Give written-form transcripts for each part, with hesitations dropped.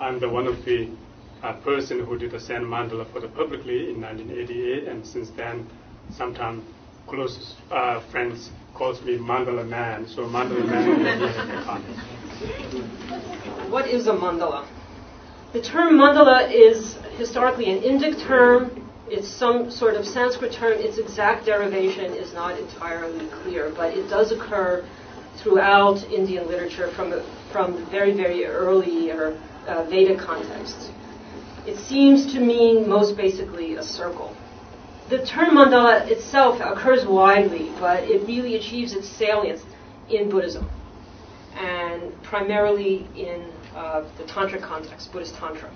I'm the one of the person who did the sand mandala for the publicly in 1988, and since then, sometimes close friends calls me Mandala Man. So Mandala Man. What is a mandala? The term mandala is historically an Indic term. It's some sort of Sanskrit term. Its exact derivation is not entirely clear, but it does occur throughout Indian literature from very, very early Vedic contexts. It seems to mean most basically a circle. The term mandala itself occurs widely, but it really achieves its salience in Buddhism, and primarily in the Tantra context, Buddhist Tantra.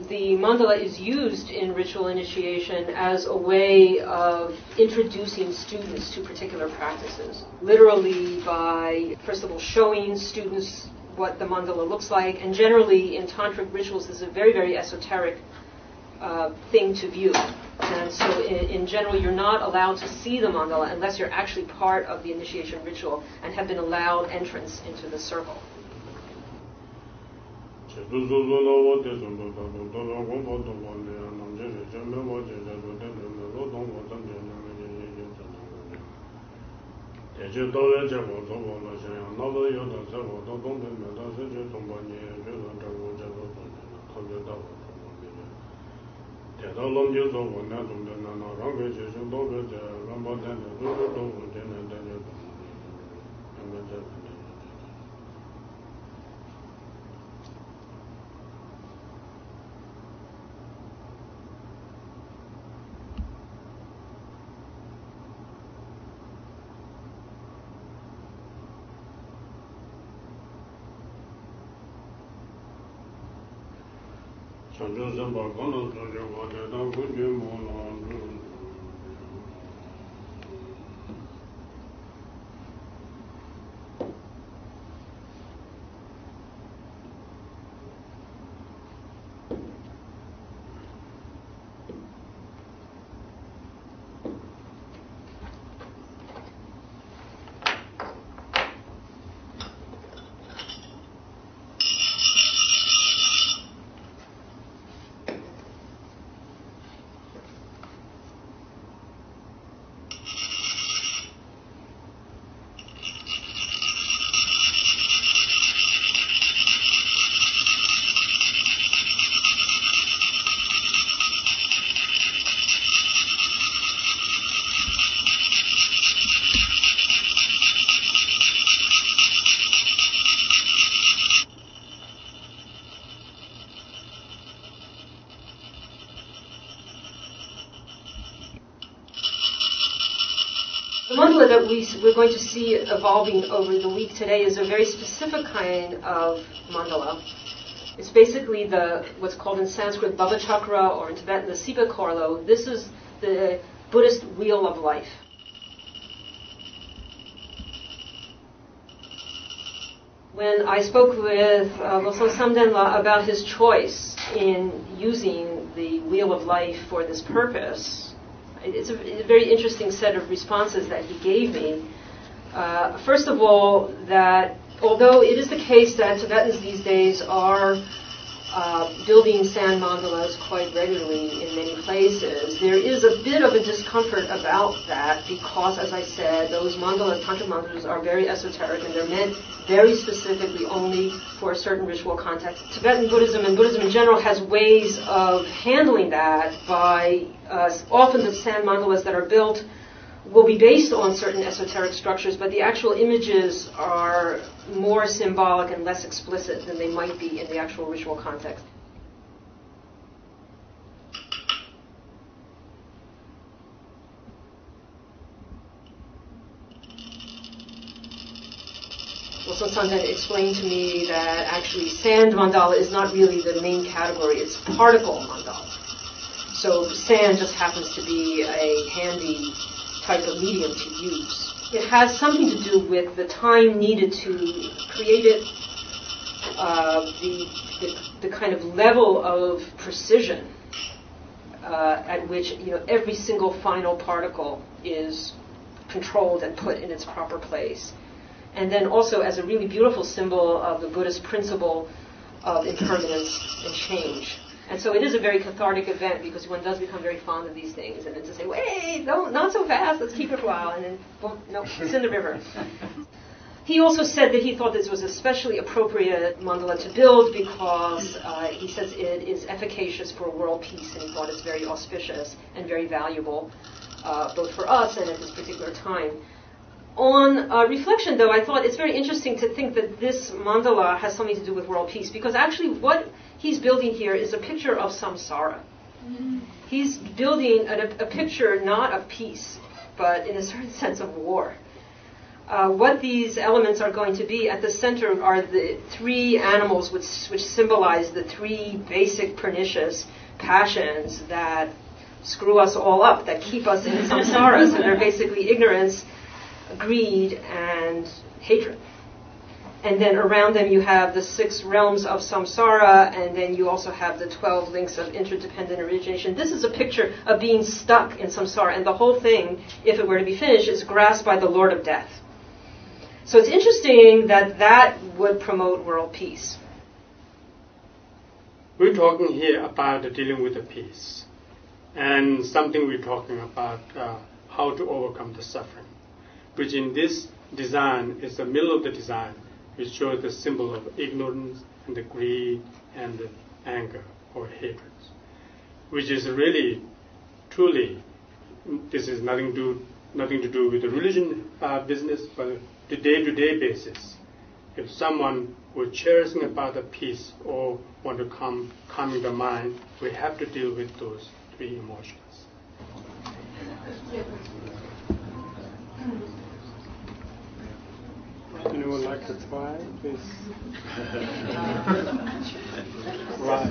The mandala is used in ritual initiation as a way of introducing students to particular practices, literally by, first of all, showing students what the mandala looks like, and generally in tantric rituals this is a very, very esoteric thing to view. And so in general you're not allowed to see the mandala unless you're actually part of the initiation ritual and have been allowed entrance into the circle. The mandala that we're going to see evolving over the week today is a very specific kind of mandala. It's basically what's called in Sanskrit Bhava Chakra, or in Tibetan the Sipa Korlo. This is the Buddhist wheel of life. When I spoke with Losang Samten about his choice in using the wheel of life for this purpose, it's a very interesting set of responses that he gave me. First of all, that although it is the case that Tibetans these days are building sand mandalas quite regularly in many places, there is a bit of a discomfort about that because, as I said, those mandalas, tantra mandalas, are very esoteric and they're meant very specifically only for a certain ritual context. Tibetan Buddhism and Buddhism in general has ways of handling that by often the sand mandalas that are built will be based on certain esoteric structures, but the actual images are more symbolic and less explicit than they might be in the actual ritual context. Losang Samten explained to me that actually sand mandala is not really the main category, it's particle mandala. So sand just happens to be a handy type of medium to use. It has something to do with the time needed to create it, the kind of level of precision at which every single final particle is controlled and put in its proper place. And then also as a really beautiful symbol of the Buddhist principle of impermanence and change. And so it is a very cathartic event because one does become very fond of these things, and then to say, wait, no, not so fast, let's keep it for a while, and then, boom, no, it's in the river. He also said that he thought this was especially appropriate mandala to build because he says it is efficacious for world peace, and he thought it's very auspicious and very valuable, both for us and at this particular time. On reflection, though, I thought it's very interesting to think that this mandala has something to do with world peace, because actually what he's building here is a picture of samsara. Mm-hmm. He's building a picture not of peace, but in a certain sense of war. What these elements are going to be at the center are the three animals which symbolize the three basic pernicious passions that screw us all up, that keep us in samsaras, and they're basically ignorance, greed, and hatred. And then around them you have the 6 realms of samsara, and then you also have the 12 links of interdependent origination. This is a picture of being stuck in samsara, and the whole thing, if it were to be finished, is grasped by the Lord of Death. So it's interesting that that would promote world peace. We're talking here about dealing with the peace, and something we're talking about how to overcome the suffering, which in this design is the middle of the design, which shows the symbol of ignorance and the greed and the anger or hatred, which is really, truly, this is nothing to do with the religion business, but the day-to-day basis. If someone were cherishing about the peace or want to calm the mind, we have to deal with those 3 emotions. Anyone like to try this? Right.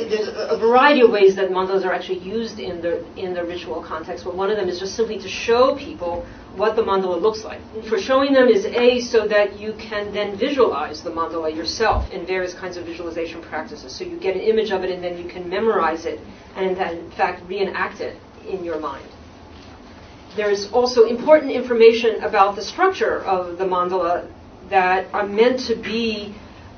There's a variety of ways that mandalas are actually used in the ritual context, but one of them is just simply to show people what the mandala looks like. For showing them is so that you can then visualize the mandala yourself in various kinds of visualization practices. So you get an image of it and then you can memorize it and then in fact reenact it in your mind. There's also important information about the structure of the mandala that are meant to be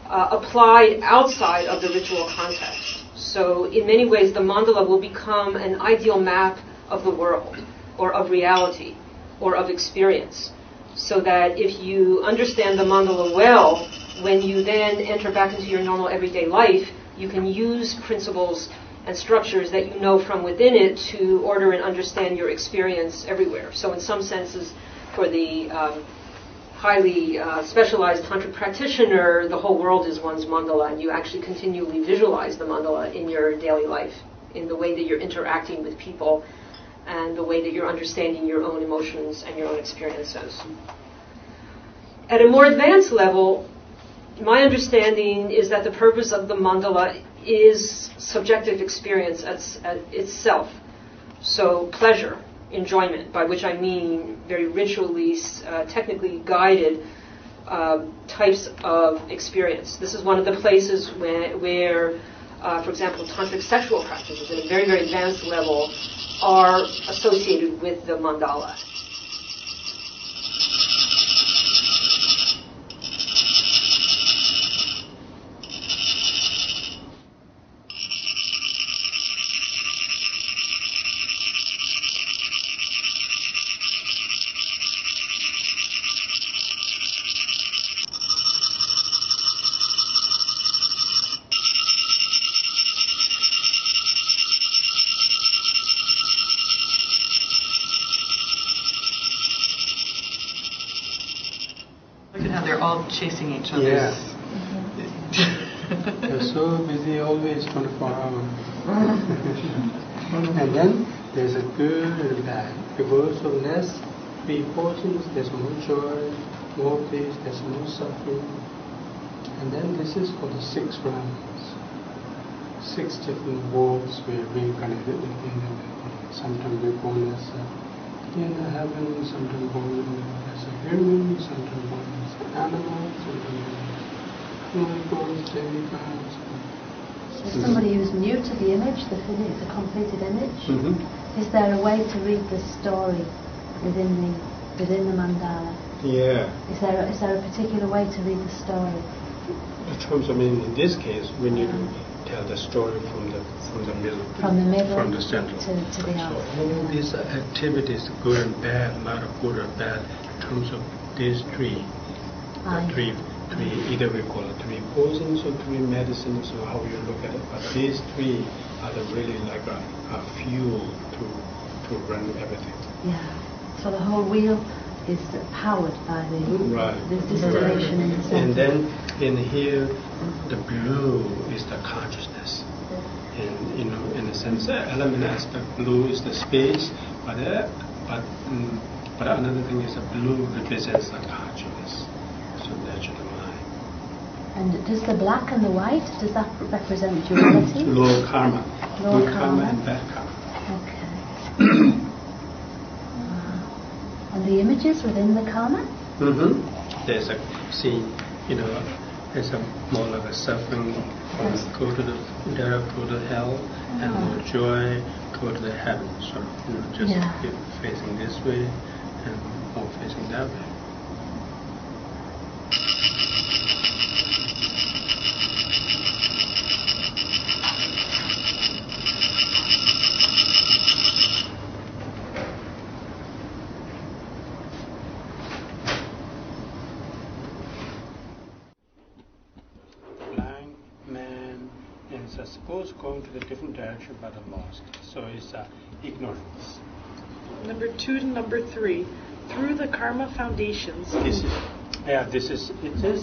applied outside of the ritual context. So in many ways the mandala will become an ideal map of the world or of reality or of experience, so that if you understand the mandala well, when you then enter back into your normal everyday life, you can use principles and structures that you know from within it to order and understand your experience everywhere. So in some senses, for the highly specialized tantric practitioner, the whole world is one's mandala, and you actually continually visualize the mandala in your daily life, in the way that you're interacting with people and the way that you're understanding your own emotions and your own experiences. At a more advanced level, my understanding is that the purpose of the mandala is subjective experience at itself. So pleasure, enjoyment, by which I mean very ritually, technically guided types of experience. This is one of the places where for example, tantric sexual practices at a very, very advanced level are associated with the mandala. They're all chasing each other. Yes. They're so busy, always 24 hours. And then there's a good and bad. Because of less 3 portions, there's more joy, more peace, there's more suffering. And then this is for the 6 realms. 6 different worlds we're reincarnated in. Sometimes we're born as in heaven, sometimes born as a human, sometimes born as an animal, sometimes unicorns, demigods. So somebody who's new to the image, the completed image, Is there a way to read the story within the mandala? Yeah. Is there a particular way to read the story? In terms of, in this case, we need to tell the story from the middle. From the middle from the center. to the So end. all these activities, good and bad, not good or bad, in terms of these three. Three, either we call it three poisons or three medicines, or how you look at it. But these three are really like a fuel to run everything. Yeah. So the whole wheel is powered by the distillation in the center. And then in here, the blue is the consciousness. And in a sense, element aspect, blue is the space, but another thing is the blue represents the consciousness. So that's the mind. And does the black and the white, does that represent duality? Low karma. Low Good karma and bad karma. Okay. And the images within the karma? There's a scene, there's a more like a suffering, go to the hell, and more joy, go to the heaven. So just keep facing this way and more facing that way. Suppose going to the different direction but are lost. So it's ignorance. Number 2 to number 3. Through the karma foundations. It is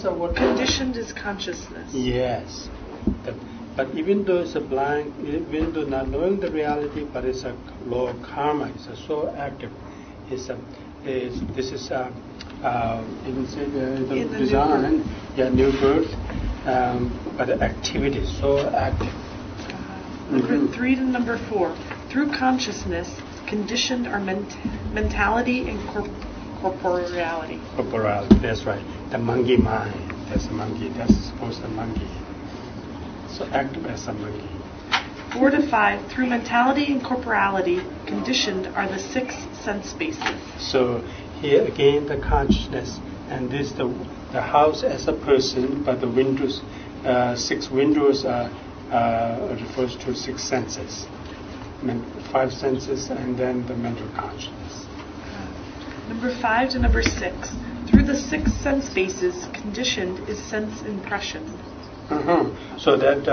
what conditioned is consciousness. Yes. But even though it's a blind, even though not knowing the reality, but it's a law of karma. It's so active. This is even say the design, new birth. But the activity is so active. Number 3 to number 4. Through consciousness, conditioned are mentality and corporeality. Corporeality, that's right. The monkey mind. That's a monkey. That's supposed to be a monkey. So active as a monkey. 4 to 5. Through mentality and corporeality, conditioned are the 6 sense spaces. So here again the consciousness, and this the house as a person, but the windows, 6 windows refers to 6 senses, 5 senses, and then the mental consciousness. Number 5 to number 6. Through the 6 sense spaces, conditioned is sense impression. So that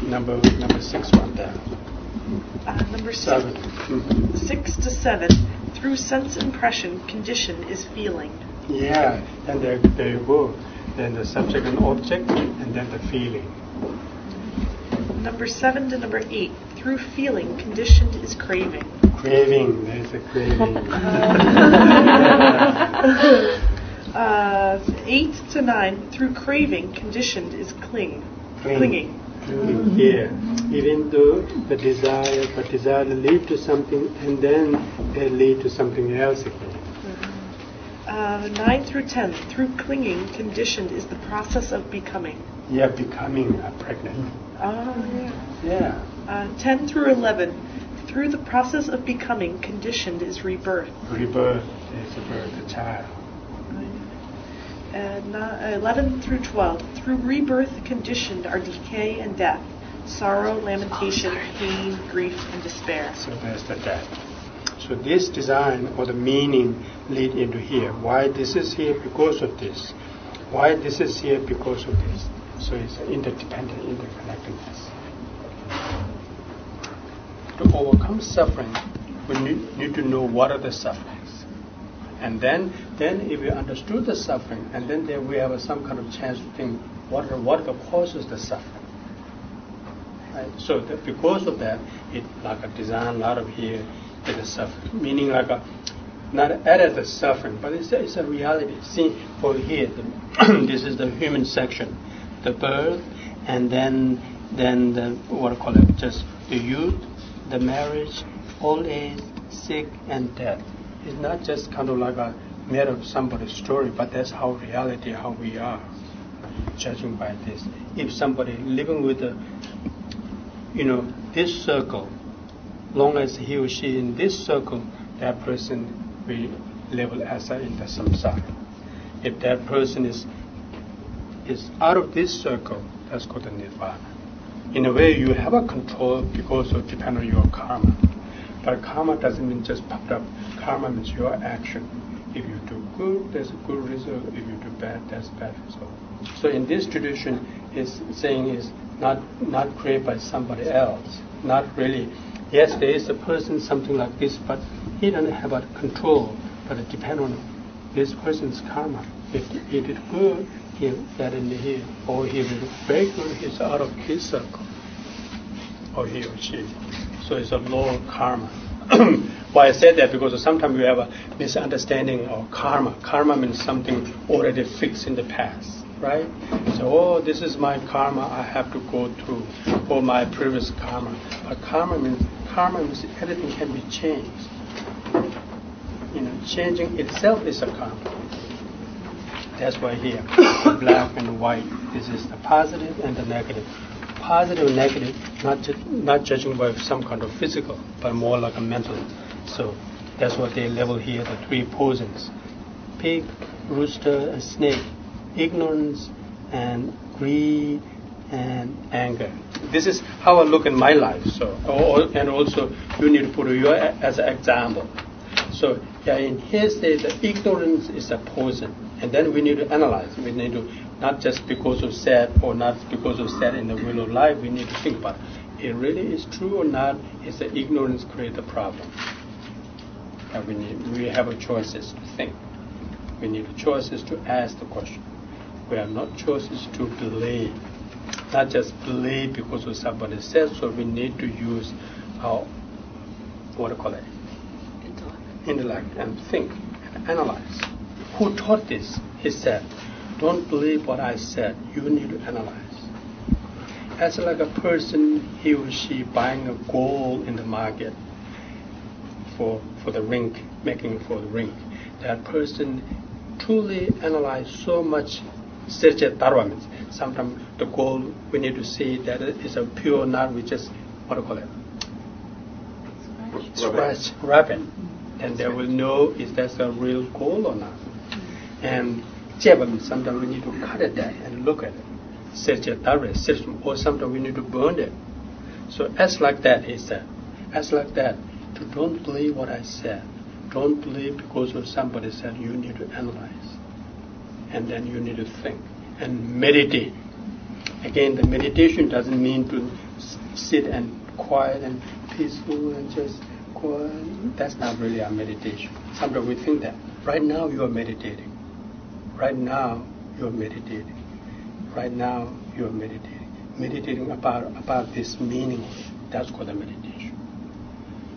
number 6 one there. Number 7. 6 to 7. Through sense impression, condition is feeling. Yeah, and there you go. Then the subject and object, and then the feeling. Number 7 to number 8. Through feeling, conditioned is craving. Craving, there's a craving. 8 to 9. Through craving, conditioned is clinging. Yeah, even though the desire lead to something, and then they lead to something else again. 9 through 10. Through clinging, conditioned is the process of becoming. Yeah, becoming pregnant. Yeah. 10 through 11. Through the process of becoming, conditioned is rebirth. Rebirth is the birth of a child. 11 through 12. Through rebirth, conditioned are decay and death, sorrow, lamentation, pain, grief, and despair. So there's the death. So this design or the meaning lead into here. Why this is here? Because of this. Why this is here? Because of this. So it's interdependent, interconnectedness. To overcome suffering, we need to know what are the sufferings. And then if we understood the suffering, and then there we have some kind of chance to think what causes the suffering. Right? So because of that, it like a design, a lot of here is a suffering, meaning like a not added the suffering, but it's a reality. See, for here, this is the human section, the birth, and then the what I call it, just the youth, the marriage, old age, sick, and death. It's not just kind of like a made of somebody's story, but that's how reality, how we are, judging by this. If somebody living with this circle, long as he or she in this circle, that person will level as in the samsara. If that person is out of this circle, that's called the nirvana. In a way, you have a control because of depend on your karma. But karma doesn't mean just popped up. Karma means your action. If you do good, there's a good result. If you do bad, there's bad result. So in this tradition, is saying is not created by somebody else. Not really. Yes, there is a person something like this, but he doesn't have a control. But it depends on this person's karma. If he did good, he'll get in here. Or he did very good, he's out of his circle. Or he or she. So it's a law of karma. Why I said that? Because sometimes we have a misunderstanding of karma. Karma means something already fixed in the past, right? So, this is my karma I have to go through, or my previous karma. But karma means everything can be changed. Changing itself is a karma. That's why here, the black and white, this is the positive and the negative. Positive and negative, not judging by some kind of physical, but more like a mental. So that's what they level here, the three poisons. Pig, rooster, and snake. Ignorance and greed and anger. This is how I look in my life. So, and also you need to put you as an example. So in here say the ignorance is a poison, and then we need to analyze. We need to not just because of sad or not because of sad in the wheel of life. We need to think about it really is true or not. Is the ignorance create the problem? We have a choices to think. We need choices to ask the question. We have not choices to believe, not just believe because of somebody says. So we need to use our intellect and think and analyze. Who taught this? He said, don't believe what I said. You need to analyze. As like a person, he or she buying a gold in the market for the ring, making for the ring. That person truly analyze so much. Sometimes the gold we need to see that it is a pure, not we just scratch, wrap it, and they will know if that's a real gold or not. And sometimes we need to cut it down and look at it. Or sometimes we need to burn it. So as like that, he said, as like that, to don't believe what I said. Don't believe because of somebody said. You need to analyze. And then you need to think and meditate. Again, the meditation doesn't mean to sit and quiet and peaceful and just quiet. That's not really a meditation. Sometimes we think that. Right now you are meditating. Right now you are meditating. Right now you are meditating. Meditating about this meaning. That's called a meditation.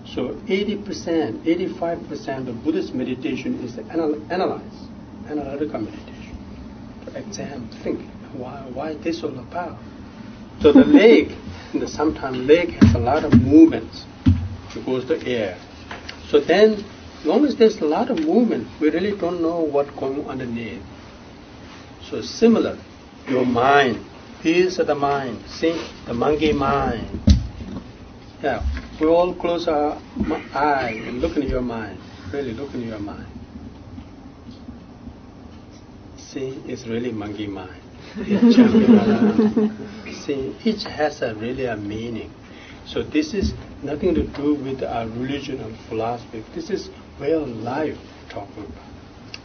So 80%, 85% of Buddhist meditation is analytical meditation. To examine, think, why this all about? So the leg, sometimes leg has a lot of movements because the air. So then, as long as there's a lot of movement, we really don't know what's going underneath. So similar, your mind, peace of the mind. See, the monkey mind. Yeah, we all close our eye and look into your mind. Really look into your mind. See, it's really monkey mind. It's jumping around. See, each has really a meaning. So this is nothing to do with our religion or philosophy. This is real life talking about.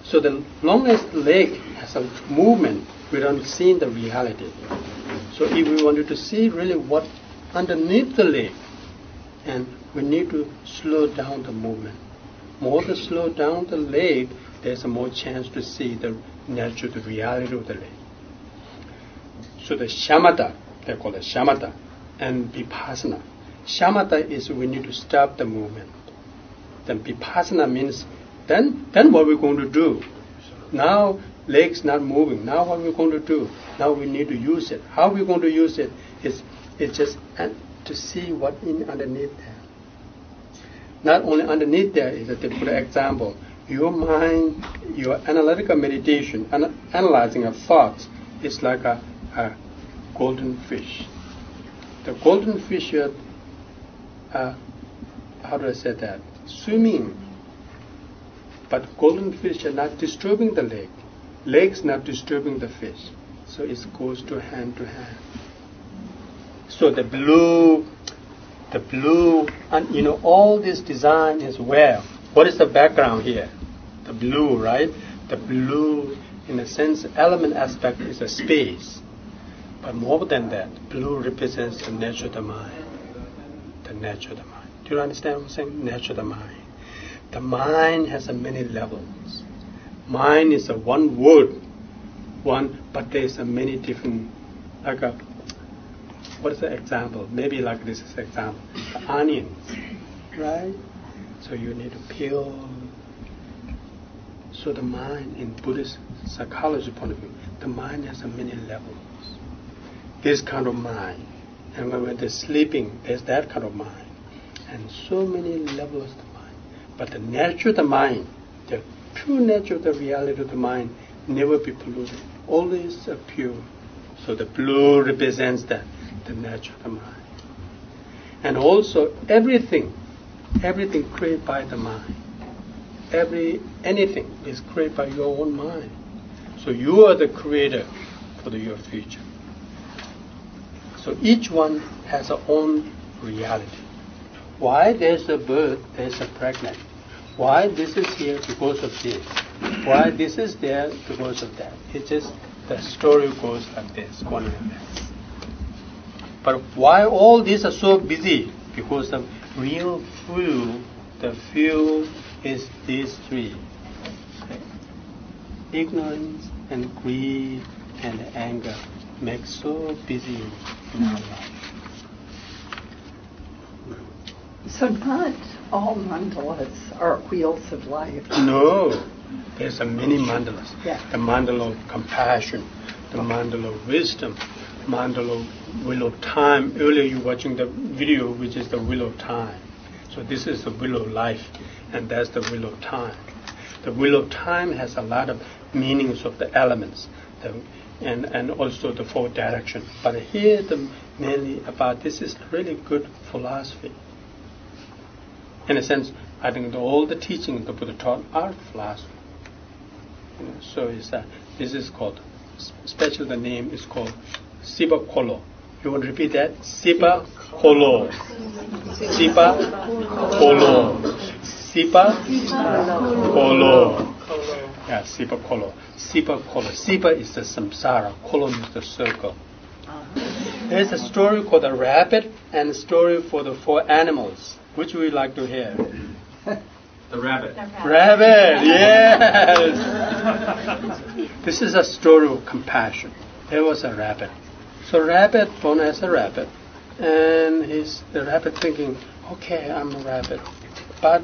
So the long as the leg has a movement, we don't see the reality. So if we wanted to see really what underneath the leg, and we need to slow down the movement. More to slow down the leg, there's a more chance to see the nature, the reality of the leg. So the shamatha, they call it shamatha, and vipassana. Shamatha is we need to stop the movement. Then vipassana means then what we're going to do. Now legs not moving. Now what we're going to do? Now we need to use it. How we're going to use it is just to see what in underneath there. Not only underneath there is that they put an example. Your mind, your analytical meditation, analyzing of thoughts is like a golden fish. The golden fish how do I say that? Swimming. But golden fish are not disturbing the lake. Lake's not disturbing the fish. So it goes to hand. So the blue, and all this design is where? What is the background here? The blue, right? The blue, in a sense, element aspect is a space. But more than that, blue represents the nature of the mind. The nature of the mind. Do you understand what I'm saying? Nature of the mind. The mind has many levels. Mind is a one word, but there's many different, what is the example? Maybe like this is the example. The onions, right? So you need to peel. So the mind, in Buddhist psychology point of view, the mind has many levels. This kind of mind. And when they're sleeping, there's that kind of mind. And so many levels of the mind. But the nature of the mind, the true nature of the reality of the mind, never be polluted. Always pure. So the blue represents that, the nature of the mind. And also everything created by the mind. Anything is created by your own mind. So you are the creator for your future. So each one has their own reality. Why there's a birth, there's a pregnant. Why this is here because of this. Why this is there because of that. It's just the story goes like this, one like that. But why all these are so busy? Because the real fuel, the fuel is these three. Okay? Ignorance and greed and anger make so busy in our life. So not all mandalas are wheels of life. No. There's many mandalas. Yeah. The mandala of compassion, the mandala of wisdom, mandala of wheel of time. Earlier you were watching the video which is the wheel of time. So this is the wheel of life and that's the wheel of time. The wheel of time has a lot of meanings of the elements and also the four directions. But here mainly about this is really good philosophy. In a sense, I think all the teachings the Buddha taught are philosophy. So this is called, especially the name is called Sipa Kolo. You want to repeat that? Sipa Kolo. Sipa Kolo. Sipa Kolo. Yeah, Sipa Kolo. Sipa Kolo. Sipa is the samsara. Kolo is the circle. There's a story called the rabbit and a story for the four animals. Which would you like to hear? The rabbit. Rabbit, yes. This is a story of compassion. There was a rabbit. So rabbit, born as a rabbit, and the rabbit thinking, okay, I'm a rabbit, but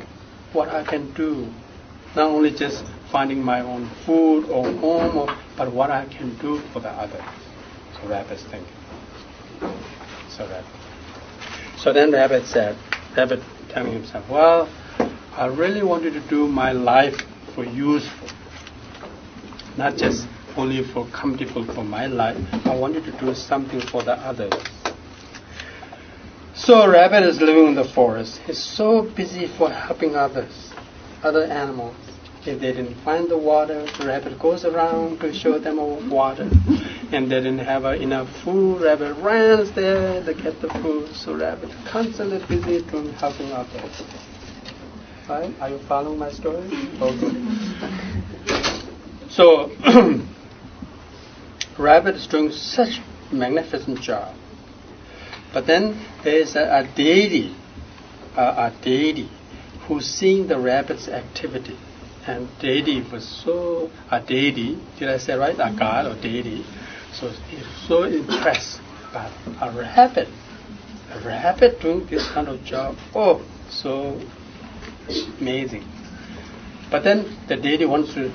what I can do, not only just finding my own food or home, but what I can do for the other. So rabbit's thinking. So then rabbit telling himself, well, I really wanted to do my life for useful, not just only for comfortable for my life. I wanted to do something for the others. So rabbit is living in the forest. He's so busy for helping others, other animals. If they didn't find the water, the rabbit goes around to show them water. And they didn't have enough food, rabbit runs there to get the food. So rabbit constantly busy doing helping others. Right? Are you following my story? Okay. So rabbit is doing such a magnificent job. But then there is a deity who's seeing the rabbit's activity. And deity was a deity, did I say right? A god or deity. So he's so impressed by a rabbit doing this kind of job. Oh, so amazing. But then the deity wants to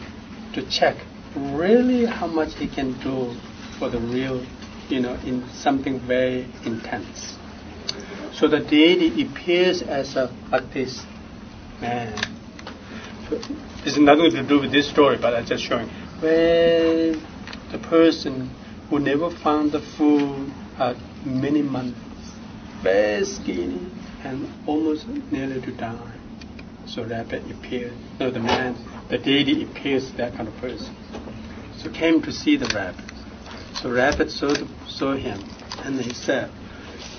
check really how much he can do for the real, in something very intense. So the deity appears as like this man. This is nothing to do with this story, but I'm just showing where the person who never found the food many months, very skinny, and almost nearly to die. So rabbit appeared. No, the deity appears that kind of person. So came to see the rabbit. So rabbit saw him, and he said,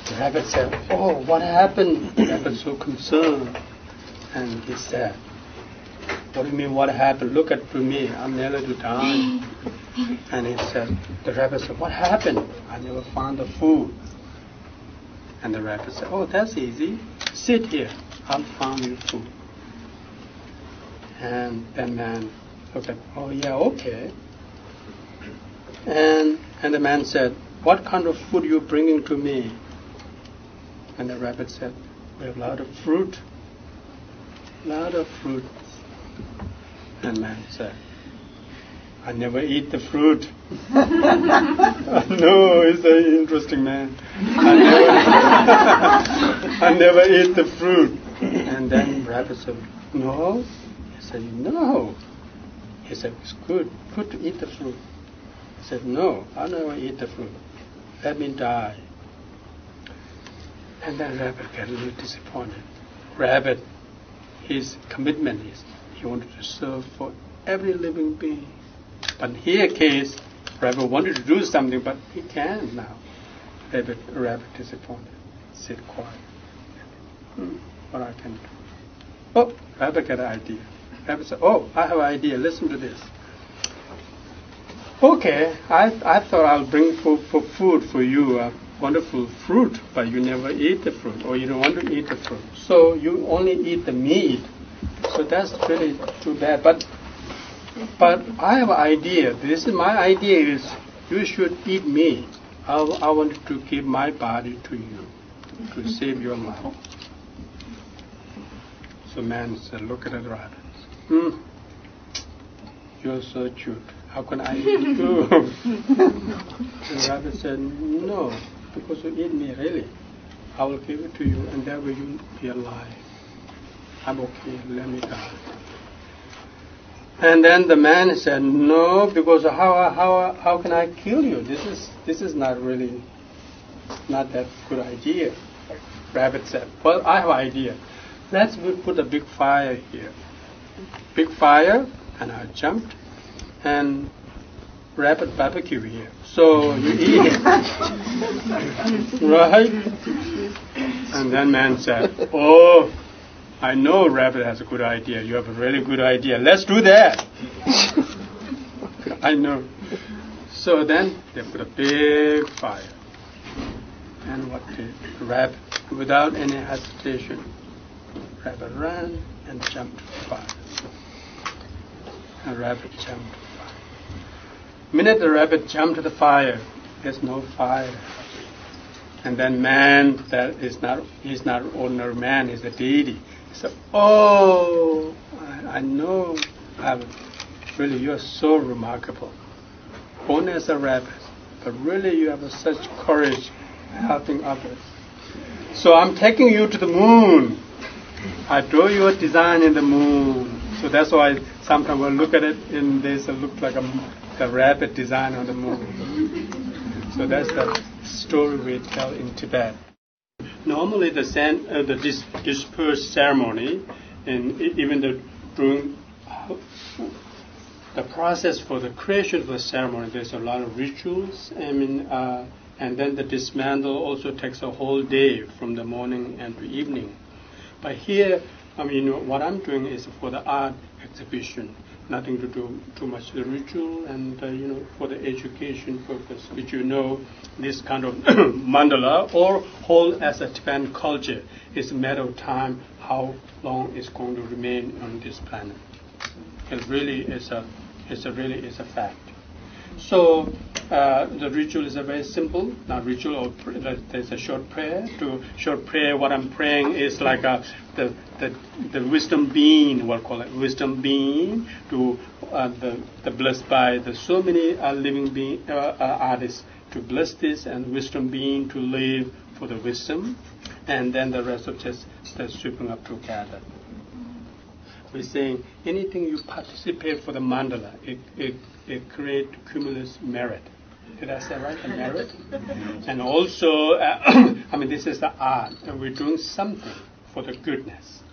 the rabbit said, "Oh, what happened?" The rabbit so concerned, and he said, "What do you mean, what happened? Look at me, I'm nearly to die." And he said, the rabbit said, "What happened? I never found the food." And the rabbit said, "Oh, that's easy. Sit here, I'll find you food." And that man looked at, "Oh yeah, okay." And the man said, "What kind of food you bringing to me?" And the rabbit said, "We have a lot of fruit. Lot of fruit." And the man said, "I never eat the fruit." No, he's an interesting man. I never eat the fruit. And then rabbit said, "No." He said, "No." He said, "It's good to eat the fruit." He said, "No, I never eat the fruit. Let me die." And then rabbit got a little disappointed. Rabbit, his commitment is he wanted to serve for every living being. But in here case, rabbit wanted to do something, but he can't now. Rabbit disappointed. Sit quiet. What I can do? Oh, rabbit got an idea. Rabbit said, "Oh, I have an idea. Listen to this." "Okay, I thought I'll bring food for you, a wonderful fruit, but you never eat the fruit, or you don't want to eat the fruit. So you only eat the meat. So that's really too bad. But I have an idea. This is my idea is you should eat me. I want to give my body to you to save your life." So man said, "Look at the rabbit. You're so cute. How can I eat you too?" And the rabbit said, "No, because you eat me really. I will give it to you, and that way you'll be alive. I'm okay. Let me die." And then the man said, "No, because how can I kill you? This is not that good idea." Rabbit said, "Well, I have an idea. Let's put a big fire here. Big fire," and I jumped, and rabbit barbecue here. So you eat it. Right? And then man said, "Oh, I know rabbit has a good idea. You have a really good idea. Let's do that." I know. So then they put a big fire. And what did rabbit, without any hesitation, rabbit ran and jumped to the fire. And rabbit jumped to the fire. The minute the rabbit jumped to the fire, there's no fire. And then man, he's not an ordinary man, he's a deity. He said, "Oh, I know, really you're so remarkable. Born as a rabbit, but really you have such courage helping others. So I'm taking you to the moon. I draw your design in the moon." So that's why sometimes when I look at it, it looks like a rabbit design on the moon. So that's the story we tell in Tibet. Normally the disperse ceremony, and even during the process for the creation of the ceremony, there's a lot of rituals. And then the dismantle also takes a whole day from the morning and to evening. But here, what I'm doing is for the art exhibition, nothing to do too much the ritual, and for the education purpose, which this kind of mandala or whole as a Tibetan culture is a matter of time how long it's going to remain on this planet. It really is a fact. So the ritual is a very simple, not ritual, or there's a short prayer. Short prayer, what I'm praying is like the wisdom being, we'll call it wisdom being, to the blessed by the so many living artists to bless this, and wisdom being to live for the wisdom, and then the rest of just the sweeping up together. We're saying anything you participate for the mandala, it creates cumulus merit. Did I say right? The merit. And also, this is the art, and we're doing something for the goodness.